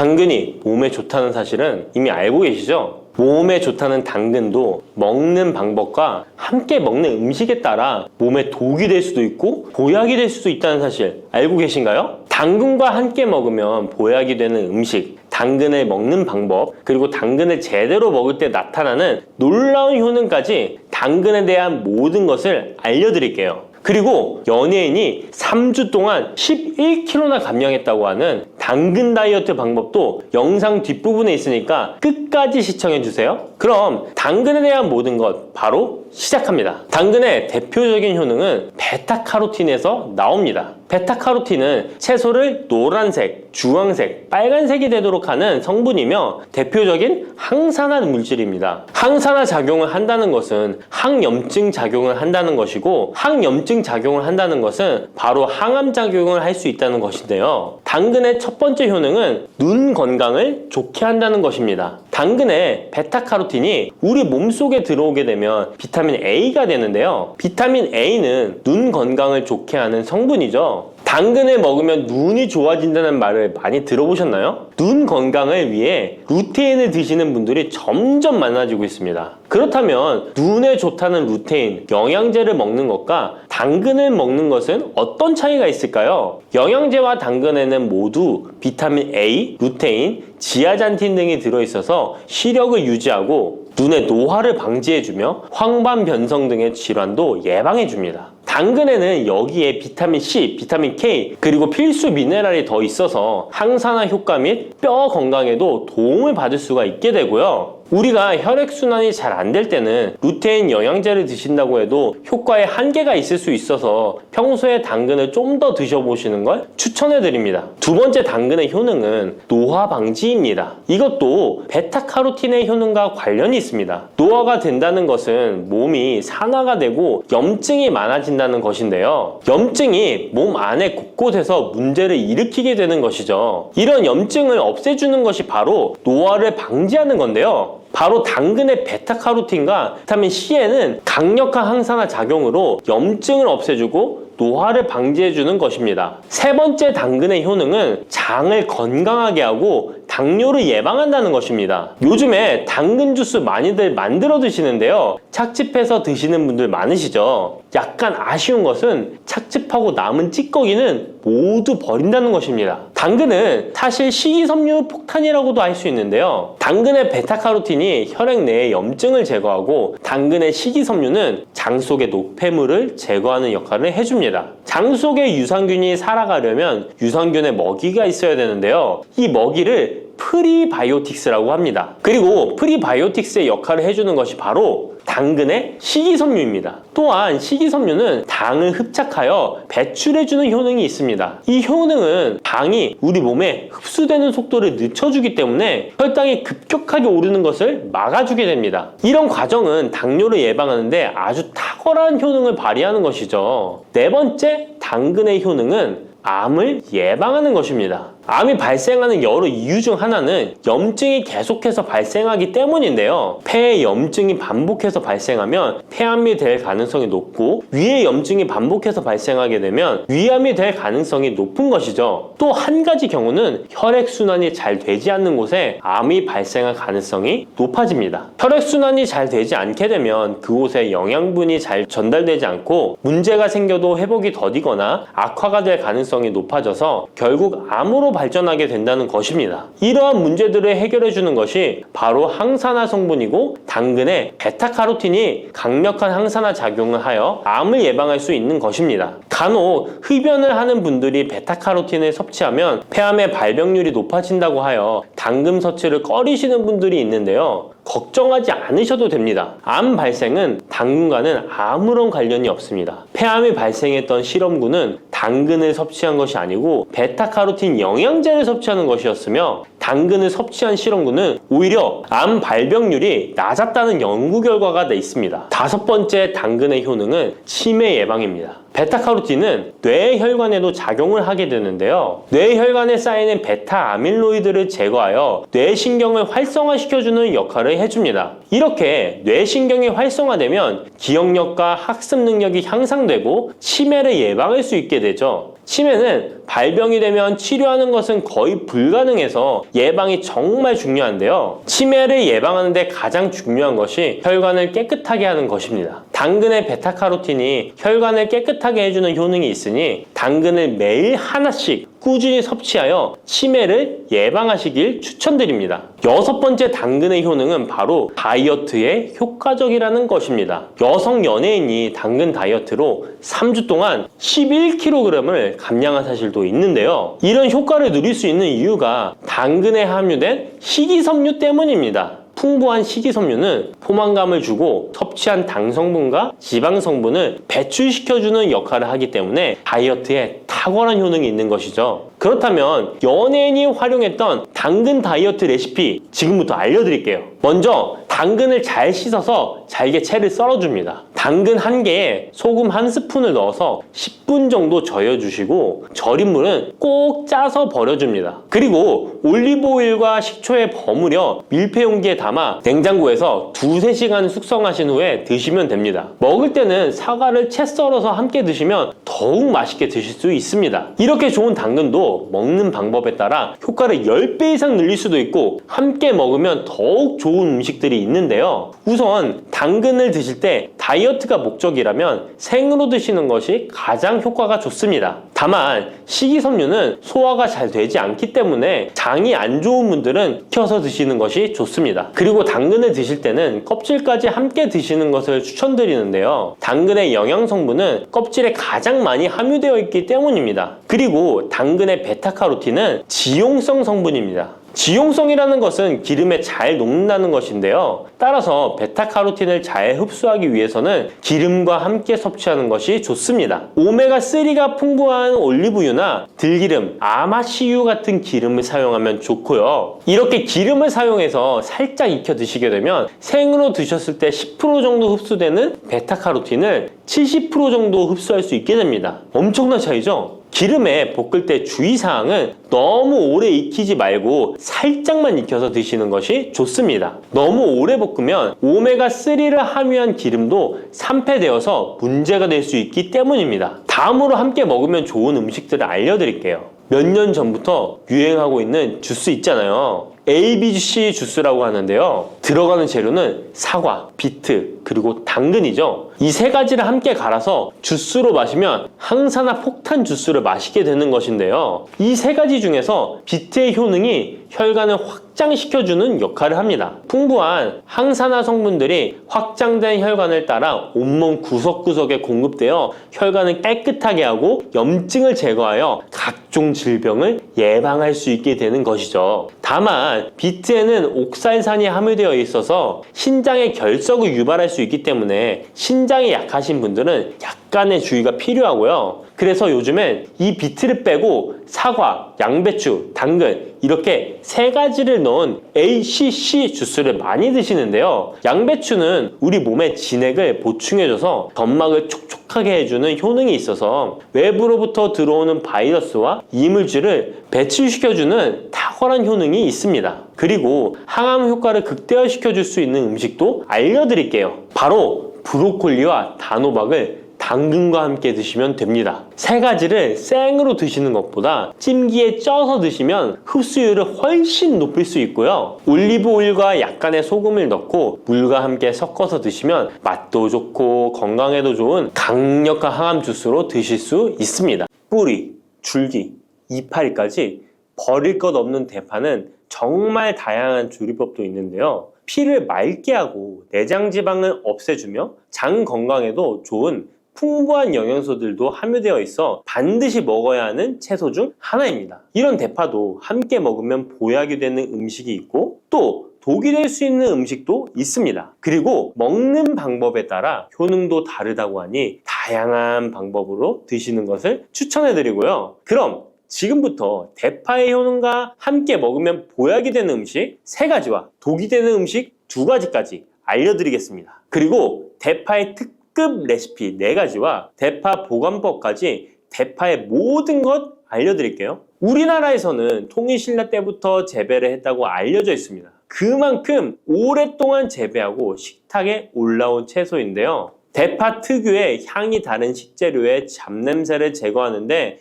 당근이 몸에 좋다는 사실은 이미 알고 계시죠? 몸에 좋다는 당근도 먹는 방법과 함께 먹는 음식에 따라 몸에 독이 될 수도 있고 보약이 될 수도 있다는 사실 알고 계신가요? 당근과 함께 먹으면 보약이 되는 음식, 당근을 먹는 방법, 그리고 당근을 제대로 먹을 때 나타나는 놀라운 효능까지 당근에 대한 모든 것을 알려드릴게요. 그리고 연예인이 3주 동안 11kg나 감량했다고 하는 당근 다이어트 방법도 영상 뒷부분에 있으니까 끝까지 시청해주세요. 그럼 당근에 대한 모든 것 바로 시작합니다. 당근의 대표적인 효능은 베타카로틴에서 나옵니다. 베타카로틴은 채소를 노란색, 주황색, 빨간색이 되도록 하는 성분이며 대표적인 항산화 물질입니다. 항산화 작용을 한다는 것은 항염증 작용을 한다는 것이고 항염증 작용을 한다는 것은 바로 항암 작용을 할 수 있다는 것인데요. 당근의 첫 번째 효능은 눈 건강을 좋게 한다는 것입니다. 당근의 베타카로틴이 우리 몸속에 들어오게 되면 비타민 A가 되는데요. 비타민 A는 눈 건강을 좋게 하는 성분이죠. 당근을 먹으면 눈이 좋아진다는 말을 많이 들어보셨나요? 눈 건강을 위해 루테인을 드시는 분들이 점점 많아지고 있습니다. 그렇다면 눈에 좋다는 루테인, 영양제를 먹는 것과 당근을 먹는 것은 어떤 차이가 있을까요? 영양제와 당근에는 모두 비타민 A, 루테인, 지아잔틴 등이 들어있어서 시력을 유지하고 눈의 노화를 방지해주며 황반 변성 등의 질환도 예방해줍니다. 당근에는 여기에 비타민 C, 비타민 K, 그리고 필수 미네랄이 더 있어서 항산화 효과 및 뼈 건강에도 도움을 받을 수가 있게 되고요. 우리가 혈액순환이 잘 안 될 때는 루테인 영양제를 드신다고 해도 효과에 한계가 있을 수 있어서 평소에 당근을 좀 더 드셔보시는 걸 추천해드립니다. 두 번째 당근의 효능은 노화 방지입니다. 이것도 베타카로틴의 효능과 관련이 있습니다. 노화가 된다는 것은 몸이 산화가 되고 염증이 많아진다는 것인데요. 염증이 몸 안에 곳곳에서 문제를 일으키게 되는 것이죠. 이런 염증을 없애주는 것이 바로 노화를 방지하는 건데요. 바로 당근의 베타카로틴과 비타민 C에는 강력한 항산화 작용으로 염증을 없애주고 노화를 방지해주는 것입니다. 세 번째 당근의 효능은 장을 건강하게 하고 당뇨를 예방한다는 것입니다. 요즘에 당근 주스 많이들 만들어 드시는데요. 착즙해서 드시는 분들 많으시죠? 약간 아쉬운 것은 착즙하고 남은 찌꺼기는 모두 버린다는 것입니다. 당근은 사실 식이섬유 폭탄이라고도 할 수 있는데요. 당근의 베타카로틴이 혈액 내의 염증을 제거하고 당근의 식이섬유는 장 속의 노폐물을 제거하는 역할을 해줍니다. 장 속의 유산균이 살아가려면 유산균의 먹이가 있어야 되는데요. 이 먹이를 프리바이오틱스라고 합니다. 그리고 프리바이오틱스의 역할을 해주는 것이 바로 당근의 식이섬유입니다. 또한 식이섬유는 당을 흡착하여 배출해주는 효능이 있습니다. 이 효능은 당이 우리 몸에 흡수되는 속도를 늦춰주기 때문에 혈당이 급격하게 오르는 것을 막아주게 됩니다. 이런 과정은 당뇨를 예방하는데 아주 탁월한 효능을 발휘하는 것이죠. 네 번째 당근의 효능은 암을 예방하는 것입니다. 암이 발생하는 여러 이유 중 하나는 염증이 계속해서 발생하기 때문인데요. 폐에 염증이 반복해서 발생하면 폐암이 될 가능성이 높고 위에 염증이 반복해서 발생하게 되면 위암이 될 가능성이 높은 것이죠. 또 한 가지 경우는 혈액순환이 잘 되지 않는 곳에 암이 발생할 가능성이 높아집니다. 혈액순환이 잘 되지 않게 되면 그곳에 영양분이 잘 전달되지 않고 문제가 생겨도 회복이 더디거나 악화가 될 가능성이 높아져서 결국 암으로 발전하게 된다는 것입니다. 이러한 문제들을 해결해주는 것이 바로 항산화 성분이고 당근의 베타카로틴이 강력한 항산화 작용을 하여 암을 예방할 수 있는 것입니다. 간혹 흡연을 하는 분들이 베타카로틴을 섭취하면 폐암의 발병률이 높아진다고 하여 당근 섭취를 꺼리시는 분들이 있는데요. 걱정하지 않으셔도 됩니다. 암 발생은 당근과는 아무런 관련이 없습니다. 폐암이 발생했던 실험군은 당근을 섭취한 것이 아니고 베타카로틴 영양제를 섭취하는 것이었으며 당근을 섭취한 실험군은 오히려 암 발병률이 낮았다는 연구 결과가 있습니다. 다섯 번째 당근의 효능은 치매 예방입니다. 베타카로틴은 뇌혈관에도 작용을 하게 되는데요. 뇌혈관에 쌓이는 베타 아밀로이드를 제거하여 뇌신경을 활성화시켜주는 역할을 해줍니다. 이렇게 뇌신경이 활성화되면 기억력과 학습 능력이 향상되고 치매를 예방할 수 있게 되죠. 치매는 발병이 되면 치료하는 것은 거의 불가능해서 예방이 정말 중요한데요. 치매를 예방하는 데 가장 중요한 것이 혈관을 깨끗하게 하는 것입니다. 당근의 베타카로틴이 혈관을 깨끗하게 해주는 효능이 있으니 당근을 매일 하나씩 꾸준히 섭취하여 치매를 예방하시길 추천드립니다. 6번째 당근의 효능은 바로 다이어트에 효과적이라는 것입니다. 여성 연예인이 당근 다이어트로 3주 동안 11kg을 감량한 사실도 있는데요. 이런 효과를 누릴 수 있는 이유가 당근에 함유된 식이섬유 때문입니다. 풍부한 식이섬유는 포만감을 주고 섭취한 당 성분과 지방 성분을 배출시켜주는 역할을 하기 때문에 다이어트에 탁월한 효능이 있는 것이죠. 그렇다면 연예인이 활용했던 당근 다이어트 레시피 지금부터 알려드릴게요. 먼저 당근을 잘 씻어서 잘게 채를 썰어줍니다. 당근 1개에 소금 1스푼을 넣어서 10분 정도 저어주시고 절인 물은 꼭 짜서 버려줍니다. 그리고 올리브오일과 식초에 버무려 밀폐 용기에 담아 냉장고에서 2~3시간 숙성하신 후에 드시면 됩니다. 먹을 때는 사과를 채 썰어서 함께 드시면 더욱 맛있게 드실 수 있습니다. 이렇게 좋은 당근도 먹는 방법에 따라 효과를 10배 이상 늘릴 수도 있고 함께 먹으면 더욱 좋은 음식들이 있는데요. 우선 당근을 드실 때 다이어트가 목적이라면 생으로 드시는 것이 가장 효과가 좋습니다. 다만 식이섬유는 소화가 잘 되지 않기 때문에 장이 안 좋은 분들은 익혀서 드시는 것이 좋습니다. 그리고 당근을 드실 때는 껍질까지 함께 드시는 것을 추천드리는데요. 당근의 영양 성분은 껍질에 가장 많이 함유되어 있기 때문입니다. 그리고 당근의 베타카로틴은 지용성 성분입니다. 지용성이라는 것은 기름에 잘 녹는다는 것인데요. 따라서 베타카로틴을 잘 흡수하기 위해서는 기름과 함께 섭취하는 것이 좋습니다. 오메가3가 풍부한 올리브유나 들기름, 아마씨유 같은 기름을 사용하면 좋고요. 이렇게 기름을 사용해서 살짝 익혀 드시게 되면 생으로 드셨을 때 10% 정도 흡수되는 베타카로틴을 70% 정도 흡수할 수 있게 됩니다. 엄청난 차이죠? 기름에 볶을 때 주의사항은 너무 오래 익히지 말고 살짝만 익혀서 드시는 것이 좋습니다. 너무 오래 볶으면 오메가3를 함유한 기름도 산패되어서 문제가 될 수 있기 때문입니다. 다음으로 함께 먹으면 좋은 음식들을 알려드릴게요. 몇 년 전부터 유행하고 있는 주스 있잖아요. ABC 주스라고 하는데요. 들어가는 재료는 사과, 비트, 그리고 당근이죠. 이 3가지를 함께 갈아서 주스로 마시면 항산화 폭탄 주스를 마시게 되는 것인데요. 이 3가지 중에서 비트의 효능이 혈관을 확장시켜주는 역할을 합니다. 풍부한 항산화 성분들이 확장된 혈관을 따라 온몸 구석구석에 공급되어 혈관을 깨끗하게 하고 염증을 제거하여 각종 질병을 예방할 수 있게 되는 것이죠. 다만 비트에는 옥살산이 함유되어 있어서 신장의 결석을 유발할 수 있기 때문에 신장이 약하신 분들은 약간의 주의가 필요하고요. 그래서 요즘엔 이 비트를 빼고 사과, 양배추, 당근 이렇게 3가지를 넣은 ACC 주스를 많이 드시는데요. 양배추는 우리 몸의 진액을 보충해줘서 점막을 촉촉하게 해주는 효능이 있어서 외부로부터 들어오는 바이러스와 이물질을 배출시켜주는 탁월한 효능이 있습니다. 그리고 항암 효과를 극대화시켜줄 수 있는 음식도 알려드릴게요. 바로 브로콜리와 단호박을 당근과 함께 드시면 됩니다. 3가지를 생으로 드시는 것보다 찜기에 쪄서 드시면 흡수율을 훨씬 높일 수 있고요. 올리브 오일과 약간의 소금을 넣고 물과 함께 섞어서 드시면 맛도 좋고 건강에도 좋은 강력한 항암 주스로 드실 수 있습니다. 뿌리, 줄기, 이파리까지 버릴 것 없는 대파는 정말 다양한 조리법도 있는데요. 피를 맑게 하고 내장 지방을 없애주며 장 건강에도 좋은 풍부한 영양소들도 함유되어 있어 반드시 먹어야 하는 채소 중 하나입니다. 이런 대파도 함께 먹으면 보약이 되는 음식이 있고 또 독이 될 수 있는 음식도 있습니다. 그리고 먹는 방법에 따라 효능도 다르다고 하니 다양한 방법으로 드시는 것을 추천해드리고요. 그럼 지금부터 대파의 효능과 함께 먹으면 보약이 되는 음식 3가지와 독이 되는 음식 2가지까지 알려드리겠습니다. 그리고 대파의 특급 레시피 4가지와 대파 보관법까지 대파의 모든 것 알려드릴게요. 우리나라에서는 통일신라 때부터 재배를 했다고 알려져 있습니다. 그만큼 오랫동안 재배하고 식탁에 올라온 채소인데요. 대파 특유의 향이 다른 식재료의 잡냄새를 제거하는데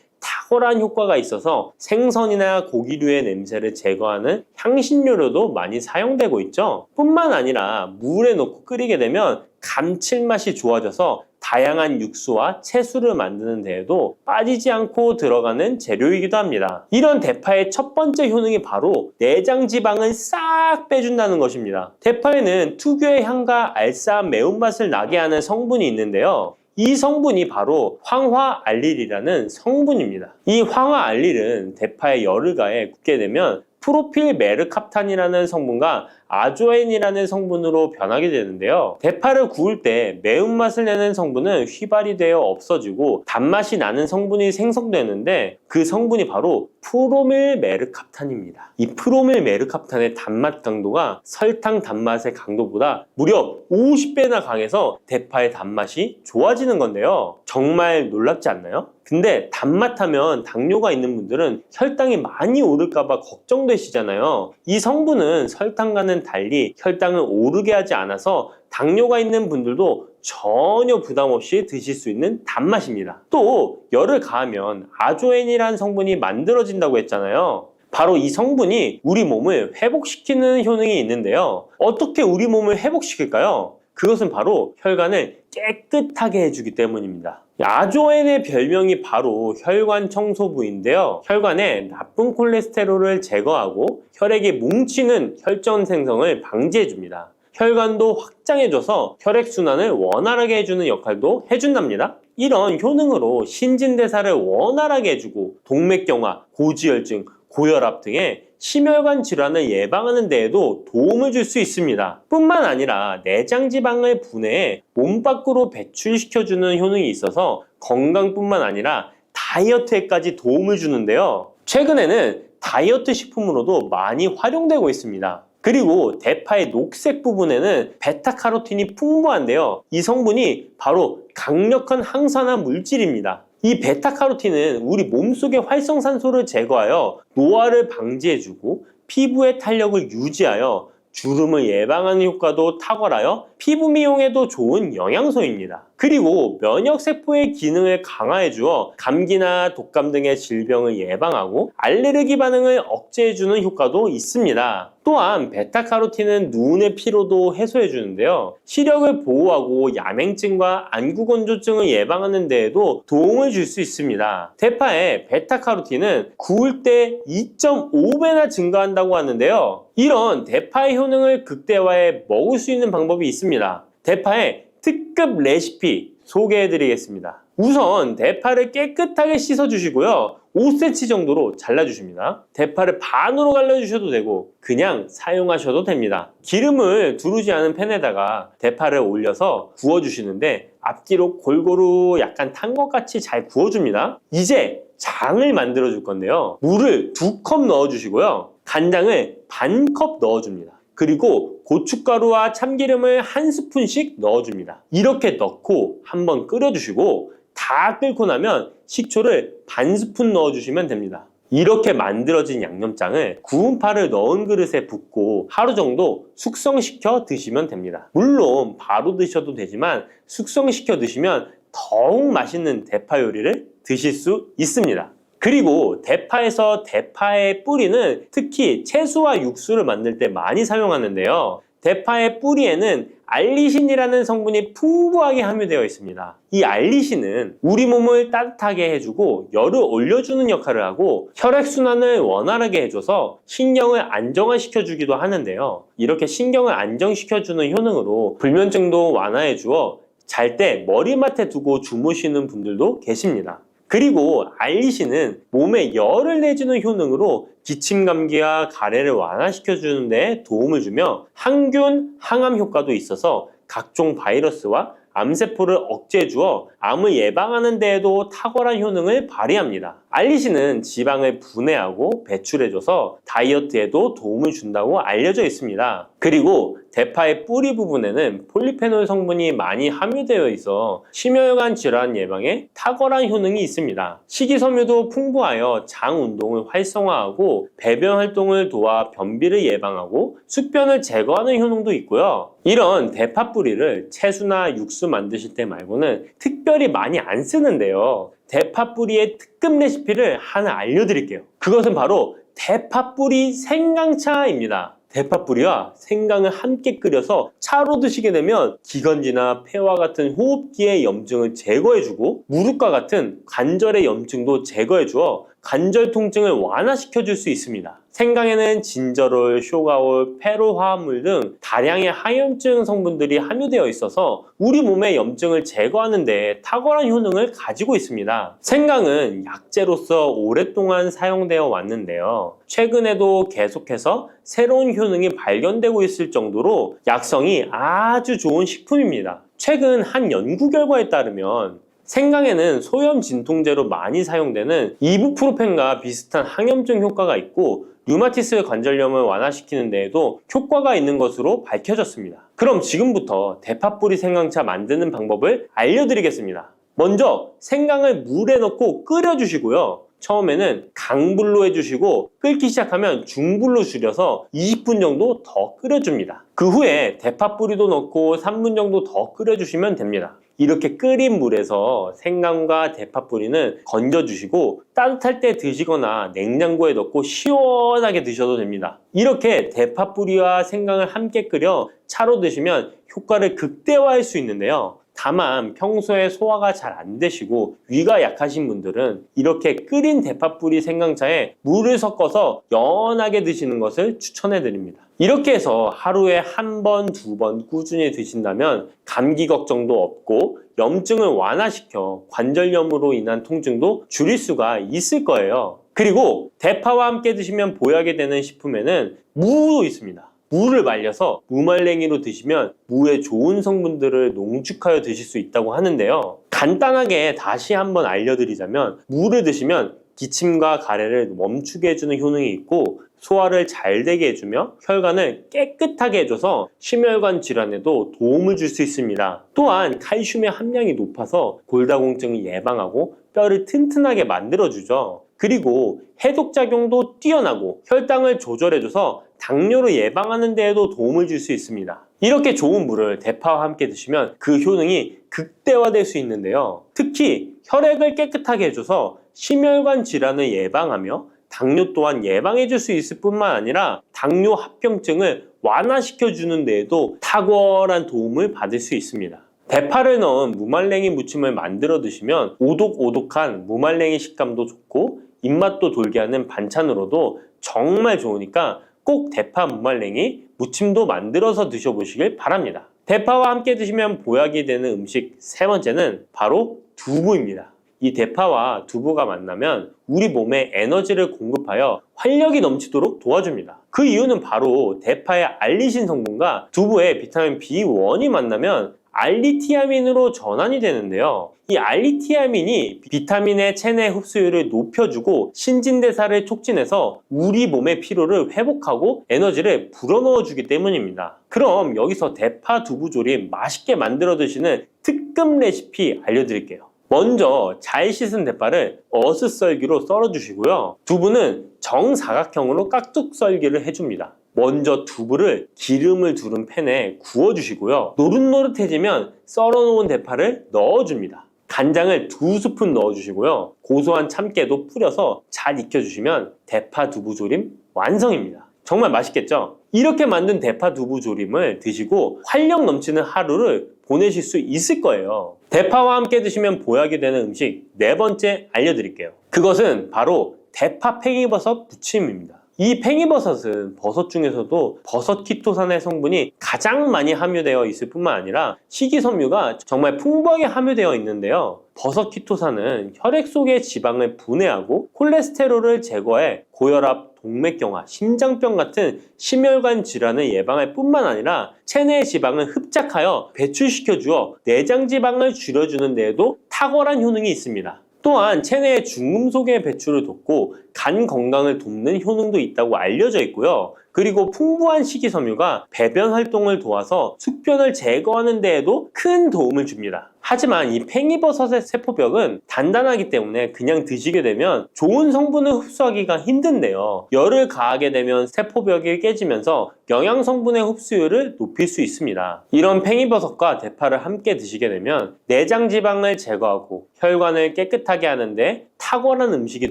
탁월한 효과가 있어서 생선이나 고기류의 냄새를 제거하는 향신료로도 많이 사용되고 있죠. 뿐만 아니라 물에 넣고 끓이게 되면 감칠맛이 좋아져서 다양한 육수와 채소를 만드는 데에도 빠지지 않고 들어가는 재료이기도 합니다. 이런 대파의 첫 번째 효능이 바로 내장 지방을 싹 빼준다는 것입니다. 대파에는 특유의 향과 알싸한 매운맛을 나게 하는 성분이 있는데요. 이 성분이 바로 황화알릴이라는 성분입니다. 이 황화알릴은 대파에 열을 가해 굽게 되면 프로필 메르캅탄이라는 성분과 아조엔이라는 성분으로 변하게 되는데요. 대파를 구울 때 매운맛을 내는 성분은 휘발이 되어 없어지고 단맛이 나는 성분이 생성되는데 그 성분이 바로 프로밀 메르캅탄입니다. 이 프로밀 메르캅탄의 단맛 강도가 설탕 단맛의 강도보다 무려 50배나 강해서 대파의 단맛이 좋아지는 건데요. 정말 놀랍지 않나요? 근데 단맛 하면 당뇨가 있는 분들은 혈당이 많이 오를까봐 걱정되시잖아요. 이 성분은 설탕과는 달리 혈당을 오르게 하지 않아서 당뇨가 있는 분들도 전혀 부담 없이 드실 수 있는 단맛입니다. 또 열을 가하면 아조엔이라는 성분이 만들어진다고 했잖아요. 바로 이 성분이 우리 몸을 회복시키는 효능이 있는데요. 어떻게 우리 몸을 회복시킬까요? 그것은 바로 혈관을 깨끗하게 해주기 때문입니다. 아조엔의 별명이 바로 혈관 청소부인데요. 혈관에 나쁜 콜레스테롤을 제거하고 혈액이 뭉치는 혈전 생성을 방지해줍니다. 혈관도 확장해줘서 혈액순환을 원활하게 해주는 역할도 해준답니다. 이런 효능으로 신진대사를 원활하게 해주고 동맥경화, 고지혈증, 고혈압 등의 심혈관 질환을 예방하는 데에도 도움을 줄 수 있습니다. 뿐만 아니라 내장지방을 분해해 몸 밖으로 배출시켜주는 효능이 있어서 건강뿐만 아니라 다이어트에까지 도움을 주는데요. 최근에는 다이어트 식품으로도 많이 활용되고 있습니다. 그리고 대파의 녹색 부분에는 베타카로틴이 풍부한데요. 이 성분이 바로 강력한 항산화 물질입니다. 이 베타카로틴은 우리 몸속의 활성산소를 제거하여 노화를 방지해주고 피부의 탄력을 유지하여 주름을 예방하는 효과도 탁월하여 피부 미용에도 좋은 영양소입니다. 그리고 면역세포의 기능을 강화해주어 감기나 독감 등의 질병을 예방하고 알레르기 반응을 억제해주는 효과도 있습니다. 또한 베타카로틴은 눈의 피로도 해소해주는데요. 시력을 보호하고 야맹증과 안구건조증을 예방하는 데에도 도움을 줄 수 있습니다. 대파의 베타카로틴은 구울 때 2.5배나 증가한다고 하는데요. 이런 대파의 효능을 극대화해 먹을 수 있는 방법이 있습니다. 대파의 특급 레시피 소개해드리겠습니다. 우선 대파를 깨끗하게 씻어주시고요. 5cm 정도로 잘라주십니다. 대파를 반으로 갈라주셔도 되고 그냥 사용하셔도 됩니다. 기름을 두르지 않은 팬에다가 대파를 올려서 구워주시는데 앞뒤로 골고루 약간 탄 것 같이 잘 구워줍니다. 이제 장을 만들어 줄 건데요. 물을 2컵 넣어주시고요. 간장을 반 컵 넣어줍니다. 그리고 고춧가루와 참기름을 1스푼씩 넣어줍니다. 이렇게 넣고 한번 끓여주시고 다 끓고 나면 식초를 반 스푼 넣어주시면 됩니다. 이렇게 만들어진 양념장을 구운 파를 넣은 그릇에 붓고 하루 정도 숙성시켜 드시면 됩니다. 물론 바로 드셔도 되지만 숙성시켜 드시면 더욱 맛있는 대파 요리를 드실 수 있습니다. 그리고 대파에서 대파의 뿌리는 특히 채소와 육수를 만들 때 많이 사용하는데요. 대파의 뿌리에는 알리신이라는 성분이 풍부하게 함유되어 있습니다. 이 알리신은 우리 몸을 따뜻하게 해주고 열을 올려주는 역할을 하고 혈액순환을 원활하게 해줘서 신경을 안정화시켜주기도 하는데요. 이렇게 신경을 안정시켜주는 효능으로 불면증도 완화해주어 잘 때 머리맡에 두고 주무시는 분들도 계십니다. 그리고 알리신은 몸에 열을 내주는 효능으로 기침 감기와 가래를 완화시켜주는 데 도움을 주며 항균, 항암 효과도 있어서 각종 바이러스와 암세포를 억제해주어 암을 예방하는 데에도 탁월한 효능을 발휘합니다. 알리신은 지방을 분해하고 배출해줘서 다이어트에도 도움을 준다고 알려져 있습니다. 그리고 대파의 뿌리 부분에는 폴리페놀 성분이 많이 함유되어 있어 심혈관 질환 예방에 탁월한 효능이 있습니다. 식이섬유도 풍부하여 장 운동을 활성화하고 배변 활동을 도와 변비를 예방하고 숙변을 제거하는 효능도 있고요. 이런 대파 뿌리를 채소나 육수 만드실 때 말고는 특별히 많이 안 쓰는데요. 대파 뿌리의 특급 레시피를 하나 알려드릴게요. 그것은 바로 대파 뿌리 생강차입니다. 대파 뿌리와 생강을 함께 끓여서 차로 드시게 되면 기관지나 폐와 같은 호흡기의 염증을 제거해주고 무릎과 같은 관절의 염증도 제거해주어 관절 통증을 완화시켜줄 수 있습니다. 생강에는 진저롤, 쇼가올, 페로 화합물 등 다량의 항염증 성분들이 함유되어 있어서 우리 몸의 염증을 제거하는 데 탁월한 효능을 가지고 있습니다. 생강은 약재로서 오랫동안 사용되어 왔는데요. 최근에도 계속해서 새로운 효능이 발견되고 있을 정도로 약성이 아주 좋은 식품입니다. 최근 한 연구 결과에 따르면 생강에는 소염 진통제로 많이 사용되는 이부프로펜과 비슷한 항염증 효과가 있고 류마티스 관절염을 완화시키는 데에도 효과가 있는 것으로 밝혀졌습니다. 그럼 지금부터 대파 뿌리 생강차 만드는 방법을 알려드리겠습니다. 먼저 생강을 물에 넣고 끓여주시고요. 처음에는 강불로 해주시고 끓기 시작하면 중불로 줄여서 20분 정도 더 끓여줍니다. 그 후에 대파 뿌리도 넣고 3분 정도 더 끓여주시면 됩니다. 이렇게 끓인 물에서 생강과 대파 뿌리는 건져주시고 따뜻할 때 드시거나 냉장고에 넣고 시원하게 드셔도 됩니다. 이렇게 대파 뿌리와 생강을 함께 끓여 차로 드시면 효과를 극대화할 수 있는데요. 다만 평소에 소화가 잘 안 되시고 위가 약하신 분들은 이렇게 끓인 대파 뿌리 생강차에 물을 섞어서 연하게 드시는 것을 추천해 드립니다. 이렇게 해서 하루에 한 번, 두 번 꾸준히 드신다면 감기 걱정도 없고 염증을 완화시켜 관절염으로 인한 통증도 줄일 수가 있을 거예요. 그리고 대파와 함께 드시면 보약이 되는 식품에는 무도 있습니다. 무를 말려서 무말랭이로 드시면 무의 좋은 성분들을 농축하여 드실 수 있다고 하는데요. 간단하게 다시 한번 알려드리자면 무를 드시면 기침과 가래를 멈추게 해주는 효능이 있고 소화를 잘 되게 해주며 혈관을 깨끗하게 해줘서 심혈관 질환에도 도움을 줄 수 있습니다. 또한 칼슘의 함량이 높아서 골다공증을 예방하고 뼈를 튼튼하게 만들어주죠. 그리고 해독작용도 뛰어나고 혈당을 조절해줘서 당뇨를 예방하는 데에도 도움을 줄 수 있습니다. 이렇게 좋은 물을 대파와 함께 드시면 그 효능이 극대화될 수 있는데요. 특히 혈액을 깨끗하게 해줘서 심혈관 질환을 예방하며 당뇨 또한 예방해 줄 수 있을 뿐만 아니라 당뇨 합병증을 완화시켜 주는 데에도 탁월한 도움을 받을 수 있습니다. 대파를 넣은 무말랭이 무침을 만들어 드시면 오독오독한 무말랭이 식감도 좋고 입맛도 돌게 하는 반찬으로도 정말 좋으니까 꼭 대파 무말랭이 무침도 만들어서 드셔보시길 바랍니다. 대파와 함께 드시면 보약이 되는 음식 세 번째는 바로 두부입니다. 이 대파와 두부가 만나면 우리 몸에 에너지를 공급하여 활력이 넘치도록 도와줍니다. 그 이유는 바로 대파의 알리신 성분과 두부의 비타민 B1이 만나면 알리티아민으로 전환이 되는데요. 이 알리티아민이 비타민의 체내 흡수율을 높여주고 신진대사를 촉진해서 우리 몸의 피로를 회복하고 에너지를 불어넣어 주기 때문입니다. 그럼 여기서 대파 두부조림 맛있게 만들어 드시는 특급 레시피 알려드릴게요. 먼저 잘 씻은 대파를 어슷썰기로 썰어주시고요. 두부는 정사각형으로 깍둑 썰기를 해줍니다. 먼저 두부를 기름을 두른 팬에 구워주시고요. 노릇노릇해지면 썰어놓은 대파를 넣어줍니다. 간장을 2스푼 넣어주시고요. 고소한 참깨도 뿌려서 잘 익혀주시면 대파 두부조림 완성입니다. 정말 맛있겠죠? 이렇게 만든 대파 두부조림을 드시고 활력 넘치는 하루를 보내실 수 있을 거예요. 대파와 함께 드시면 보약이 되는 음식 네 번째 알려드릴게요. 그것은 바로 대파 팽이버섯 무침입니다. 이 팽이버섯은 버섯 중에서도 버섯 키토산의 성분이 가장 많이 함유되어 있을 뿐만 아니라 식이섬유가 정말 풍부하게 함유되어 있는데요. 버섯 키토산은 혈액 속의 지방을 분해하고 콜레스테롤을 제거해 고혈압, 동맥경화, 심장병 같은 심혈관 질환을 예방할 뿐만 아니라 체내 지방을 흡착하여 배출시켜 주어 내장 지방을 줄여주는 데에도 탁월한 효능이 있습니다. 또한 체내의 중금속의 배출을 돕고 간 건강을 돕는 효능도 있다고 알려져 있고요. 그리고 풍부한 식이섬유가 배변 활동을 도와서 숙변을 제거하는 데에도 큰 도움을 줍니다. 하지만 이 팽이버섯의 세포벽은 단단하기 때문에 그냥 드시게 되면 좋은 성분을 흡수하기가 힘든데요. 열을 가하게 되면 세포벽이 깨지면서 영양 성분의 흡수율을 높일 수 있습니다. 이런 팽이버섯과 대파를 함께 드시게 되면 내장 지방을 제거하고 혈관을 깨끗하게 하는데 탁월한 음식이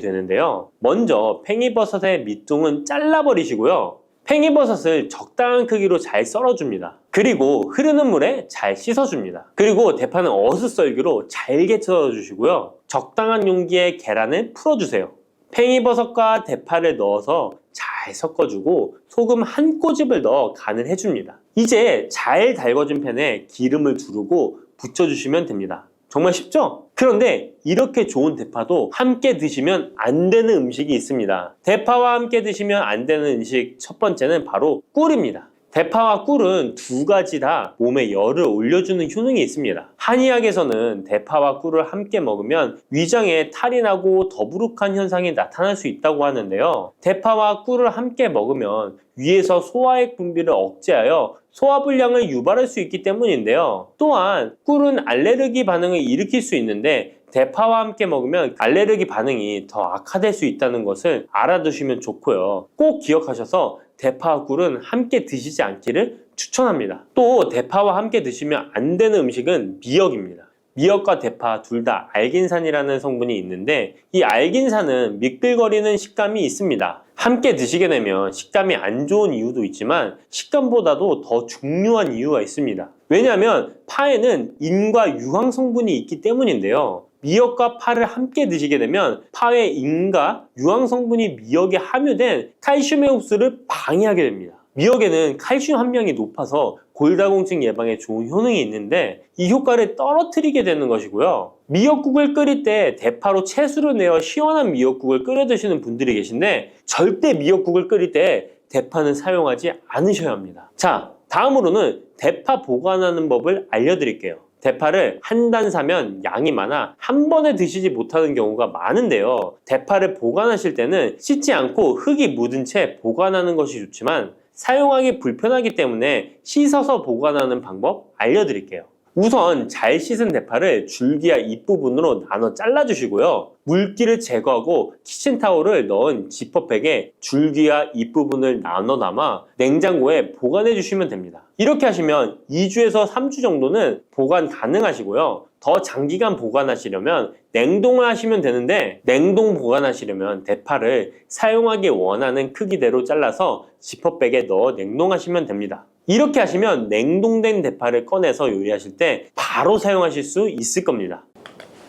되는데요. 먼저 팽이버섯의 밑둥은 잘라버리시고요. 팽이버섯을 적당한 크기로 잘 썰어줍니다. 그리고 흐르는 물에 잘 씻어줍니다. 그리고 대파는 어슷썰기로 잘게 썰어주시고요. 적당한 용기에 계란을 풀어주세요. 팽이버섯과 대파를 넣어서 잘 섞어주고 소금 한 꼬집을 넣어 간을 해줍니다. 이제 잘 달궈진 팬에 기름을 두르고 붙여주시면 됩니다. 정말 쉽죠? 그런데 이렇게 좋은 대파도 함께 드시면 안 되는 음식이 있습니다. 대파와 함께 드시면 안 되는 음식 첫 번째는 바로 꿀입니다. 대파와 꿀은 두 가지 다 몸에 열을 올려주는 효능이 있습니다. 한의학에서는 대파와 꿀을 함께 먹으면 위장에 탈이 나고 더부룩한 현상이 나타날 수 있다고 하는데요. 대파와 꿀을 함께 먹으면 위에서 소화액 분비를 억제하여 소화불량을 유발할 수 있기 때문인데요. 또한 꿀은 알레르기 반응을 일으킬 수 있는데 대파와 함께 먹으면 알레르기 반응이 더 악화될 수 있다는 것을 알아두시면 좋고요. 꼭 기억하셔서 대파와 꿀은 함께 드시지 않기를 추천합니다. 또 대파와 함께 드시면 안 되는 음식은 미역입니다. 미역과 대파 둘 다 알긴산이라는 성분이 있는데 이 알긴산은 미끌거리는 식감이 있습니다. 함께 드시게 되면 식감이 안 좋은 이유도 있지만 식감보다도 더 중요한 이유가 있습니다. 왜냐하면 파에는 인과 유황 성분이 있기 때문인데요. 미역과 파를 함께 드시게 되면 파의 인과 유황 성분이 미역에 함유된 칼슘의 흡수를 방해하게 됩니다. 미역에는 칼슘 함량이 높아서 골다공증 예방에 좋은 효능이 있는데 이 효과를 떨어뜨리게 되는 것이고요. 미역국을 끓일 때 대파로 채수를 내어 시원한 미역국을 끓여 드시는 분들이 계신데 절대 미역국을 끓일 때 대파는 사용하지 않으셔야 합니다. 자, 다음으로는 대파 보관하는 법을 알려드릴게요. 대파를 한 단 사면 양이 많아 한 번에 드시지 못하는 경우가 많은데요. 대파를 보관하실 때는 씻지 않고 흙이 묻은 채 보관하는 것이 좋지만 사용하기 불편하기 때문에 씻어서 보관하는 방법 알려드릴게요. 우선 잘 씻은 대파를 줄기와 잎부분으로 나눠 잘라주시고요. 물기를 제거하고 키친타올을 넣은 지퍼백에 줄기와 잎부분을 나눠 담아 냉장고에 보관해 주시면 됩니다. 이렇게 하시면 2주에서 3주 정도는 보관 가능하시고요. 더 장기간 보관하시려면 냉동을 하시면 되는데 냉동 보관하시려면 대파를 사용하기 원하는 크기대로 잘라서 지퍼백에 넣어 냉동하시면 됩니다. 이렇게 하시면 냉동된 대파를 꺼내서 요리하실 때 바로 사용하실 수 있을 겁니다.